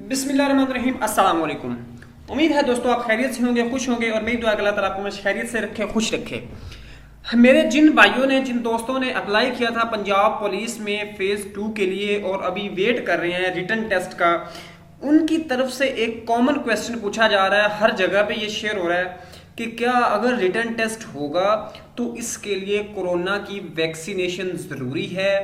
बिस्मिल्लाहिर्रहमानिर्रहीम, अस्सलाम वालेकुम। उम्मीद है दोस्तों आप खैरियत से होंगे, खुश होंगे और मेरी दुआ अल्लाह ताला आपको खैरियत से रखे, खुश रखे। मेरे जिन भाइयों ने, जिन दोस्तों ने अप्लाई किया था पंजाब पुलिस में फ़ेज़ 2 के लिए और अभी वेट कर रहे हैं रिटन टेस्ट का, उनकी तरफ से एक कॉमन क्वेश्चन पूछा जा रहा है, हर जगह पे ये शेयर हो रहा है कि क्या अगर रिटन टेस्ट होगा तो इसके लिए कोरोना की वैक्सीनेशन ज़रूरी है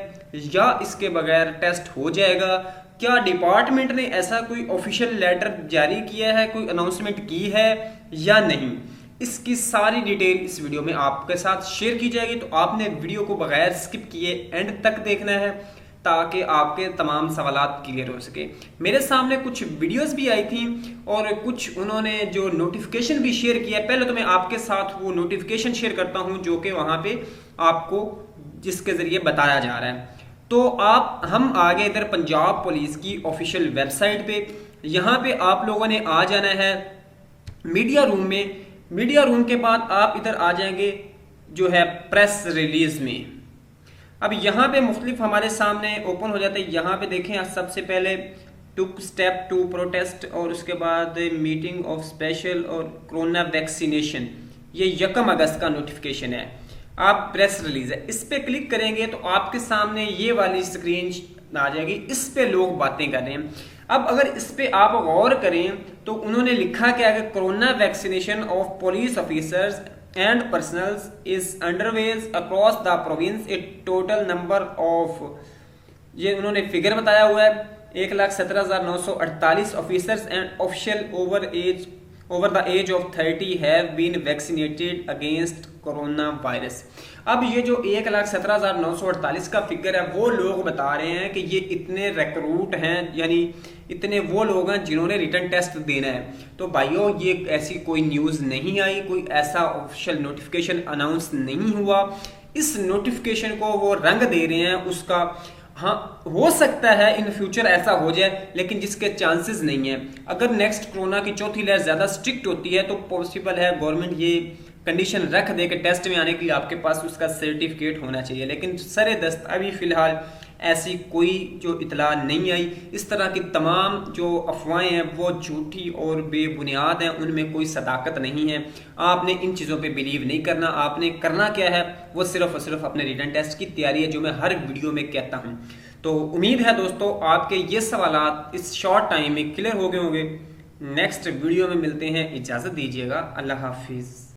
या इसके बगैर टेस्ट हो जाएगा। क्या डिपार्टमेंट ने ऐसा कोई ऑफिशियल लेटर जारी किया है, कोई अनाउंसमेंट की है या नहीं, इसकी सारी डिटेल इस वीडियो में आपके साथ शेयर की जाएगी। तो आपने वीडियो को बगैर स्किप किए एंड तक देखना है ताकि आपके तमाम सवालात क्लियर हो सके। मेरे सामने कुछ वीडियोस भी आई थी और कुछ उन्होंने जो नोटिफिकेशन भी शेयर किया। पहले तो मैं आपके साथ वो नोटिफिकेशन शेयर करता हूं जो कि वहां पे आपको जिसके जरिए बताया जा रहा है। तो हम आगे इधर पंजाब पुलिस की ऑफिशियल वेबसाइट पे, यहाँ पे आप लोगों ने आ जाना है मीडिया रूम में। मीडिया रूम के बाद आप इधर आ जाएंगे जो है प्रेस रिलीज में। अब यहाँ पे मुख्तलिफ हमारे सामने ओपन हो जाते हैं। यहाँ पे देखें, सबसे पहले टुक स्टेप टू प्रोटेस्ट और उसके बाद मीटिंग ऑफ स्पेशल और कोरोना वैक्सीनेशन, ये 1 अगस्त का नोटिफिकेशन है। आप प्रेस रिलीज है, इस पे क्लिक करेंगे तो आपके सामने ये वाली स्क्रीन आ जाएगी। इस पे लोग बातें कर रहे हैं। अब अगर इस पे आप गौर करें तो उन्होंने लिखा क्या है कि corona vaccination of police officers and personnels is underway across the province. A total number of, ये उन्होंने फिगर बताया हुआ है, 1,17,948 officers and official over the age of 30 have been vaccinated against corona virus. अब ये जो 1,17,948 का फिगर है वो लोग बता रहे हैं कि ये इतने रिक्रूट हैं, यानी इतने वो लोग हैं जिन्होंने रिटन टेस्ट देना है। तो भाइयों, ये ऐसी कोई न्यूज़ नहीं आई, कोई ऐसा ऑफिशियल नोटिफिकेशन अनाउंस नहीं हुआ। इस नोटिफिकेशन को वो रंग दे रहे हैं उसका। हाँ, हो सकता है इन फ्यूचर ऐसा हो जाए, लेकिन जिसके चांसेस नहीं है। अगर नेक्स्ट कोरोना की चौथी लहर ज़्यादा स्ट्रिक्ट होती है तो पॉसिबल है गवर्नमेंट ये कंडीशन रख दे कि टेस्ट में आने के लिए आपके पास उसका सर्टिफिकेट होना चाहिए। लेकिन सरे दस्त अभी फ़िलहाल ऐसी कोई जो इतला नहीं आई। इस तरह की तमाम जो अफवाहें हैं वो झूठी और बेबुनियाद हैं, उनमें कोई सदाकत नहीं है। आपने इन चीज़ों पे बिलीव नहीं करना। आपने करना क्या है, वो सिर्फ और सिर्फ अपने रिटन टेस्ट की तैयारी है, जो मैं हर वीडियो में कहता हूँ। तो उम्मीद है दोस्तों आपके ये सवालात इस शॉर्ट टाइम में क्लियर हो गए होंगे। नेक्स्ट वीडियो में मिलते हैं, इजाज़त दीजिएगा, अल्लाह हाफिज़।